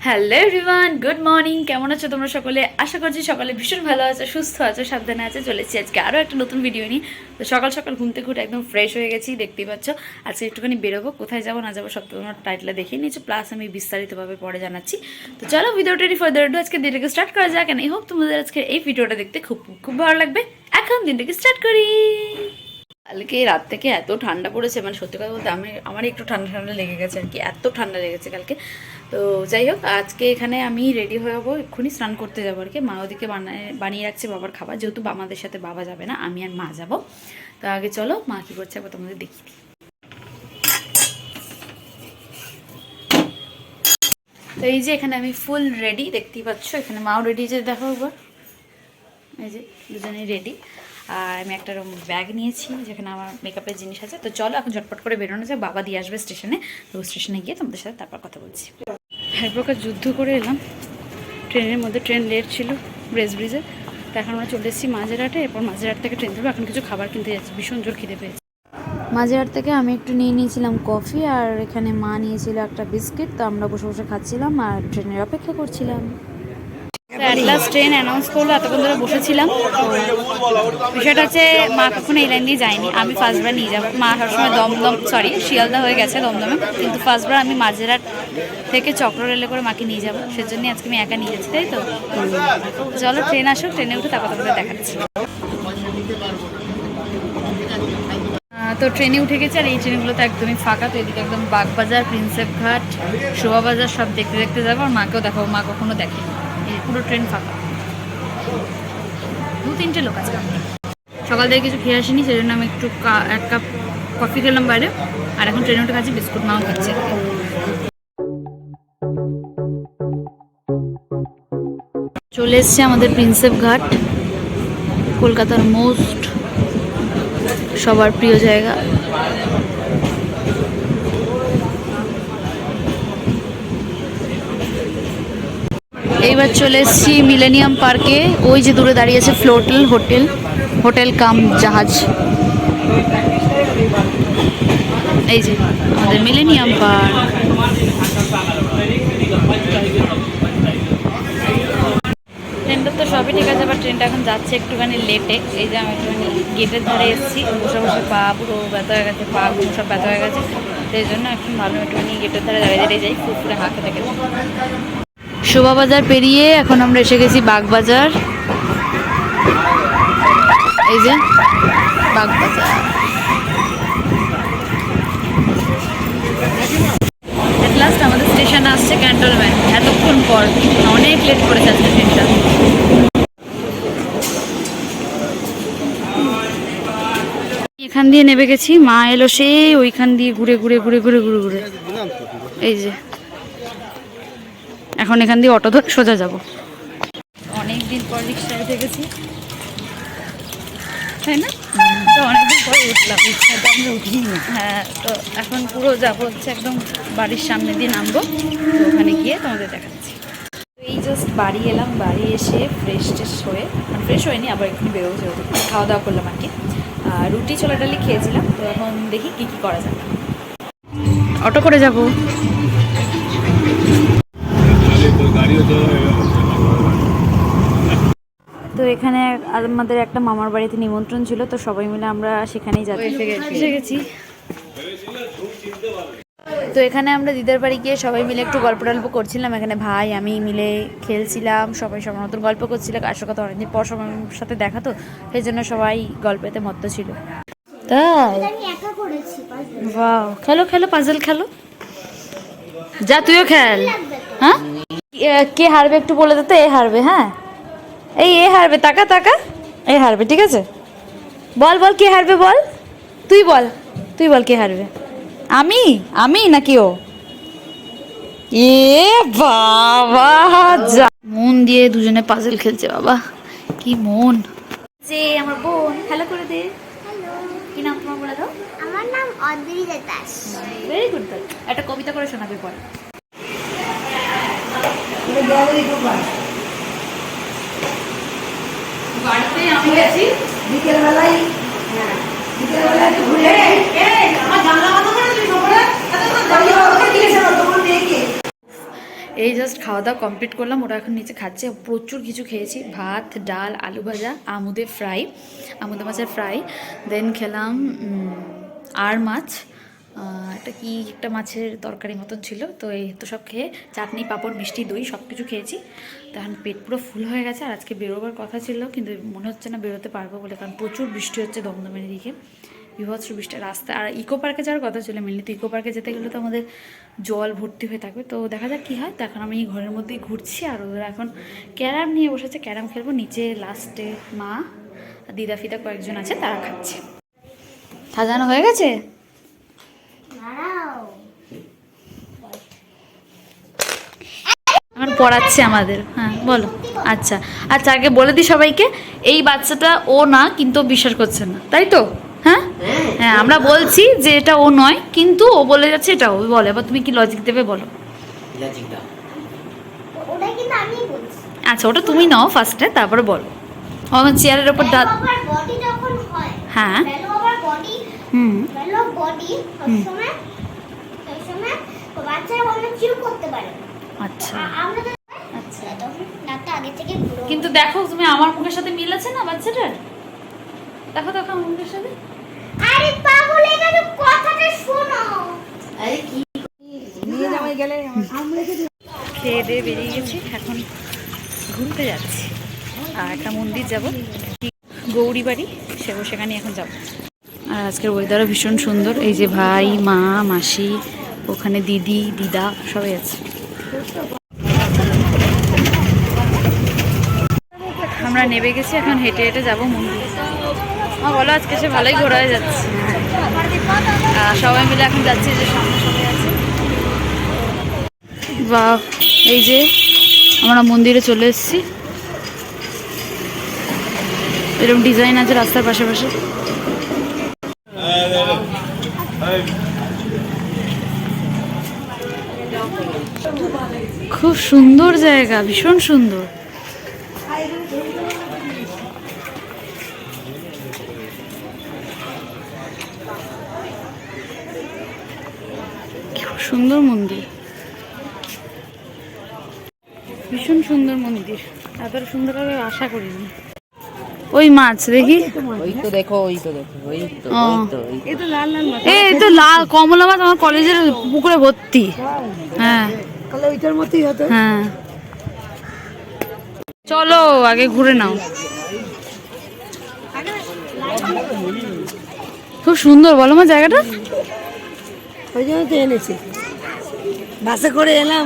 Hello everyone, good morning. কেমন আছো তোমরা সকলে? আশা করছি সকালে ভীষণ ভালো আছো, সুস্থ আছো, সাবধানে আছো। চলেছি আজকে আরও একটা নতুন ভিডিও নিয়ে। তো সকাল সকাল ঘুম থেকে উঠে একদম ফ্রেশ হয়ে গেছি, দেখতেই পাচ্ছ। আজকে একটুখানি বেরোবো, কোথায় যাবো না যাবো সব তোমার টাইটেলে দেখিয়ে নিয়েছো, প্লাস আমি বিস্তারিতভাবে পরে জানাচ্ছি। তো চলো ভিডিওটা ফার্দার ডু আজকে দিনটাকে স্টার্ট করা যাক। এই হোপ তোমাদের আজকে এই ভিডিওটা দেখতে খুব খুব ভালো লাগবে। এখন দিনটাকে স্টার্ট করি। কালকে রাত থেকে এত ঠান্ডা পড়েছে, মানে সত্যি কথা বলতে আমার একটু ঠান্ডা ঠান্ডা লেগে গেছে আর কি, এত ঠান্ডা লেগেছে কালকে। তো যাই হোক, আজকে এখানে আমি রেডি হয়ে যাবো, এক্ষুনি স্নান করতে যাবো আর কি। মা ওদিকে বানিয়ে রাখছে বাবার খাবার, যেহেতু আমাদের সাথে বাবা যাবে না, আমি আর মা যাবো। তো আগে চলো মা কী করছে একবার তোমাদের দেখি। তো এই যে এখানে আমি ফুল রেডি, দেখতেই পাচ্ছ। এখানে মাও রেডি, যে দেখো একবার, এই যে দুজনেই রেডি। আর আমি একটা ব্যাগ নিয়েছি যেখানে আমার মেকআপের জিনিস আছে। তো চলো এখন ঝটপট করে বেরোনো যায়, বাবা দিয়ে আসবে স্টেশনে। তো স্টেশনে গিয়ে তোমাদের সাথে তারপর কথা বলছি। এক প্রকার যুদ্ধ করে এলাম ট্রেনের মধ্যে, ট্রেন লেট ছিল ব্রিজে। তো এখন আমরা চলে এসেছি মাঝেরহাটে, এরপর মাঝেরহাট থেকে ট্রেন ধরবো। এখন কিছু খাবার কিনতে যাচ্ছি, ভীষণ জোর খিদে পেয়েছি। মাঝেরহাট থেকে আমি একটু নিয়ে নিয়েছিলাম কফি, আর এখানে মা নিয়েছিল একটা বিস্কিট। তো আমরা বসে বসে খাচ্ছিলাম আর ট্রেনের অপেক্ষা করছিলাম। অ্যাট লাস্ট ট্রেন অ্যানাউন্স করলো, এতক্ষণ ধরে বসেছিলাম। বিষয়টা হচ্ছে মা কখনো এই লাইন দিয়ে যায়নি, আমি ফার্স্টবার নিয়ে যাবো। মা সবসময় শিয়ালদা হয়ে গেছে দমদমে, কিন্তু ফার্স্টবার আমি মাঝেরহাট থেকে চক্র রেলে করে মাকে নিয়ে যাবো। সেজন্যই আজকে আমি একা নিয়ে যাচ্ছি, তাই তো। চলো ট্রেন আসুক, ট্রেনে উঠে তারপর তোমাদের দেখাচ্ছি। তো ট্রেনে উঠে গেছে, আর এই ট্রেনগুলো তো একদমই ফাঁকা। তো এদিকে একদম বাগবাজার, প্রিন্সেপ ঘাট, শোভাবাজার সব দেখতে দেখতে যাবো। আর মাকেও দেখাবো, মা কখনো দেখেনি। পুরো ট্রেন ফাঁকা, 2-3টে লোক আছে। সকাল থেকে কিছু খেয়ে আসিনি, সেজন্য আমি একটু এক কাপ কফি খেলাম বাইরে। আর এখন ট্রেনে উঠে খাচ্ছি বিস্কুট, মাও খাচ্ছে। চলে এসছে আমাদের প্রিন্সেপ ঘাট, কলকাতার মোস্ট সবার প্রিয় জায়গা। এইবার চলে এসেছি মিলেনিয়াম পার্কে। ওই যে দূরে দাঁড়িয়ে আছে ফ্লোটেল হোটেল কাম জাহাজ। এই যে আমাদের মিলেনিয়াম পার্ক। ট্রেনটা তো সবই ঠিক আছে, বাট ট্রেনটা এখন যাচ্ছে একটুখানি লেটে। এই যে আমি একটুখানি গেটের ধারে এসেছি, বসে বসে পা পুরো ব্যথা হয়ে গেছে, পা গুলো সব ব্যথা হয়ে গেছে। সেই জন্য এখন ভালো একটুখানি গেটের ধারে দাঁড়িয়ে দাঁড়িয়ে যাই, ফুরফুরে হাঁক খেতে গেছে। শোভাবাজার পেরিয়ে এখন আমরা এসে গেছি বাগবাজার। এই যে বাগবাজার। এট লাস্ট আমাদের স্টেশন আসছে ক্যান্টনমেন্ট, এতক্ষণ পর। অনেক লেট করেছে আজকে ট্রেনটা। এখান দিয়ে নেমে গেছি, মা এলো সেই ওইখান দিয়ে ঘুরে ঘুরে ঘুরে ঘুরে ঘুরে ঘুরে। এই যে এখন এখান দিয়ে অটো ধরে সোজা যাব। অনেকদিন পর রিক্সায় উঠে গেছি, তাই না? তো অনেকদিন পরে উঠলাম, রিক্সাতে আমরা উঠিনি। হ্যাঁ, তো এখন পুরো যাবো হচ্ছে একদম বাড়ির সামনে দিয়ে নামবো। তো ওখানে গিয়ে তোমাদের দেখাচ্ছি। এই জাস্ট বাড়ি এলাম, বাড়ি এসে ফ্রেশ হয়ে, মানে ফ্রেশ হয়নি, আবার একটু বেরোবো, যেহেতু খাওয়া দাওয়া করলাম আর কি। রুটি ছোলা ডালি খেয়েছিলাম। তো এখন দেখি কী কী করা যায়। অটো করে যাব। তো এখানে আমাদের একটা মামার বাড়িতে নিমন্ত্রণ ছিল, তো সবাই মিলে আমরা সেখানেই এসে গেছি। তো এখানে আমরা দিদার বাড়ি গিয়ে সবাই মিলে একটু গল্প করছিলাম। এখানে ভাই আমি মিলে খেলছিলাম, সবাই সবার মতন গল্প করছিলাম। আসল কথা, অনেকদিন পর সবার সাথে দেখা, তো সেই জন্য সবাই গল্পেতে মত্ত ছিল। তাই বাহ, খেলো খেলো, পাজল খেলো, যা তুইও খেল। হ্যাঁ, কে হারবে একটু বলে দে তো। এ হারবে, হ্যাঁ এ হারবে, তাকা তাকা, এ হারবে, ঠিক আছে? বল বল কে হারবে, বল তুই বল কে হারবে। আমি নাকি ও? এ বাবা, যা মন দিয়ে দুজনে পাজল খেলছে, বাবা কি মন। যে আমার বোন, হ্যালো করে দে। হ্যালো, কি নাম তোমার বলে দাও? আমার নাম Adrija Das. Very good girl. একটা কবিতা করে শোনাবে পরে। বাড়িতে আমি গেছি বিকেলবেলায়, ঘুরে আমার জানলা বন্ধ করে তুই এই জাস্ট খাওয়া দাওয়া কমপ্লিট করলাম, ওরা এখন নিচে খাচ্ছে। প্রচুর কিছু খেয়েছি, ভাত, ডাল, আলু ভাজা, আমুদে ফ্রাই, আমুদে মাছের ফ্রাই, দেন খেলাম আর মাছ, একটা মাছের তরকারি মতন ছিল। তো এই তো সব খেয়ে চাটনি, পাঁপড়, মিষ্টি, দই সব কিছু খেয়েছি। তো এখন পেট পুরো ফুল হয়ে গেছে। আর আজকে বেরোবার কথা ছিল, কিন্তু মনে হচ্ছে না বেরোতে পারবো বলে, কারণ প্রচুর বৃষ্টি হচ্ছে দমদমের দিকে, বিভৎস বৃষ্টি রাস্তা। আর ইকো পার্কে যাওয়ার কথা ছিল মেনলি, তো ইকো পার্কে যেতে গেলে তো আমাদের জল ভর্তি হয়ে থাকবে। তো দেখা যাক কী হয়। তো এখন আমি ঘরের মধ্যেই ঘুরছি, আর ওরা এখন ক্যারাম নিয়ে বসেছে, ক্যারাম খেলবো নিচে। লাস্টে মা, দিদা ফিদা কয়েকজন আছে, তারা খাচ্ছে। সাজানো হয়ে গেছে? এখন পড়াচ্ছে আমাদের। হ্যাঁ বলো। আচ্ছা আচ্ছা, আগে বলে দিই সবাইকে, এই বাচ্চাটা ও না, কিন্তু বিশ্বাস করছে না, তাই তো? হ্যাঁ হ্যাঁ, আমরা বলছি যে এটা ও নয়, কিন্তু ও বলে যাচ্ছে এটা ও। বলে, এবার তুমি কি লজিক দেবে বলো? আচ্ছা, ওটা তুমি নাও ফার্স্টে, তারপরে বলো। আমার চেয়ারের ওপর দাঁত। হ্যাঁ হুম আচ্ছা কিন্তু দেখো তুমি, আমার মুখের সাথে মিল আছে না বাচ্চাটার? দেখো দেখো আমার মুখের সাথে। আরে পাগল, এটা তো কথাটা শোনো। আরে কি নিয়ে যাওয়াই গেলে আমরা খেয়ে দিয়ে বেরিয়ে গেছি, এখন ঘুরতে যাচ্ছি। আর একটা মন্দির যাব, গৌরী বাড়ি, সেখানে এখন যাব। আর আজকের ওয়েদারও ভীষণ সুন্দর। এই যে ভাই, মা, মাসি, ওখানে দিদি, দিদা সবাই আছে। আমরা নেমে গেছি, এখন হেঁটে হেঁটে যাবো মন্দির। বলো, আজকে সে ভালোই ঘোরা হয়ে যাচ্ছে। সবাই মিলে এখন যাচ্ছি, যে সামনে সবাই আছে। বা এই যে আমরা মন্দিরে চলে এসেছি। এরকম ডিজাইন আছে রাস্তার পাশে পাশে। খুব সুন্দর জায়গা, ভীষণ সুন্দর। খুব সুন্দর মন্দির, ভীষণ সুন্দর মন্দির। এত সুন্দর হবে আশা করিনি। ওই মাছ দেখি, ওই তো দেখো, ওই তো দেখো, ওই তো এই তো লাল লাল মাছ। এই তো লাল কমলা মাছ আমার কলেজের পুকুরে ভর্তি। হ্যাঁ তাহলে ওইটার মতোই হতো। হ্যাঁ, চলো আগে ঘুরে নাও। খুব সুন্দর বলো মা জায়গাটা। ওই জন্য তো এনেছি, বাসে করে এলাম।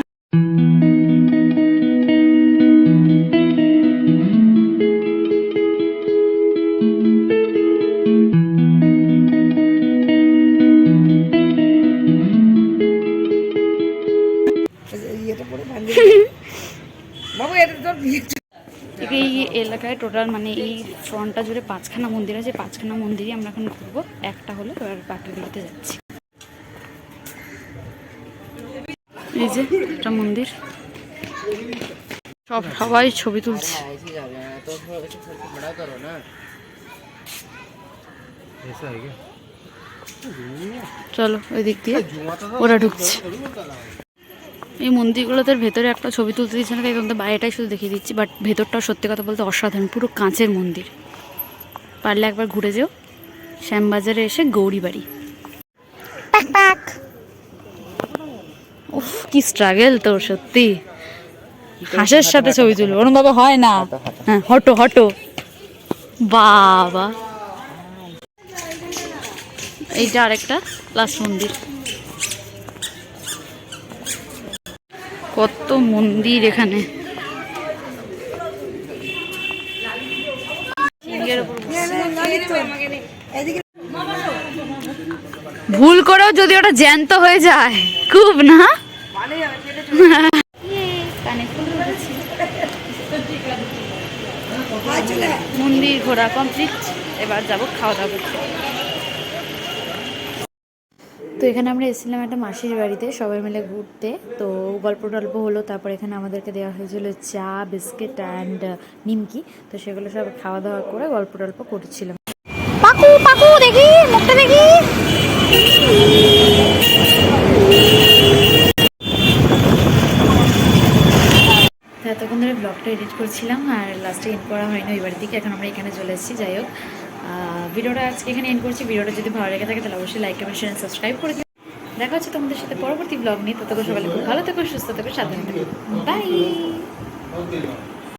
এই এলাকায় টোটাল মানে এই ফ্রন্টটা জুড়ে 5খানা মন্দির আছে। 5খানা মন্দিরই আমরা এখন ঘুরবো, একটা হলো। এবার বাকিগুলোতে যাচ্ছি। এই যে একটা মন্দির, সবাই ছবি তুলছে। চলো ওই দিক দিয়ে ওরা ঢুকছে। এই মন্দিরগুলোতে ভেতরে একটা ছবি তুলতে দিচ্ছে না, তাই তোমাদের বাইরেটাই শুধু দেখিয়ে দিচ্ছি। বাট ভেতরটাও সত্যি কথা বলতে অসাধারণ, পুরো কাঁচের মন্দির। পারলে একবার ঘুরে যেও। শ্যামবাজারে এসে গৌরী বাড়ি। উফ কি স্ট্রাগল তোর সত্যি। হাঁসের সাথে ছবি তুলবো ওরম বাবা হয় না। হ্যাঁ হটো হটো বাবা। এইটা আরেকটা লাস্ট মন্দির। কত মন্দির এখানে। ভুল করেও যদি ওটা জ্যান্ত হয়ে যায় খুব না। মন্দির ঘোরা কমপ্লিট, এবার যাবো খাওয়া দাওয়া করতে। তো এখানে আমরা এসেছিলাম একটা মাসির বাড়িতে সবাই মিলে ঘুরতে। তো গল্প টল্প হলো, তারপর এখানে আমাদেরকে দেওয়া হয়েছিল চা, বিস্কিট অ্যান্ড নিমকি। তো সেগুলো সব খাওয়া দাওয়া করে গল্প টল্প করছিলাম। পাকু পাকু দেখি মুখটা দেখি। এতক্ষণ ধরে ব্লগটা এডিট করছিলাম আর লাস্টে এন্ড করা হয়নি ওই বাড়ির দিকে। এখন আমরা এখানে চলে এসেছি। যাই হোক, ভিডিওটা আজকে এখানে এন্ড করছি। ভিডিওটা যদি ভালো লেগে থাকে তাহলে অবশ্যই লাইক কমেন্ট শেয়ার সাবস্ক্রাইব করে দিও। দেখা হচ্ছে তোমাদের সাথে পরবর্তী ব্লগ নিয়ে। ততক্ষণ সকালে খুব ভালো থেকো, সুস্থ থেকো, সাবধানে থেকো। বাই।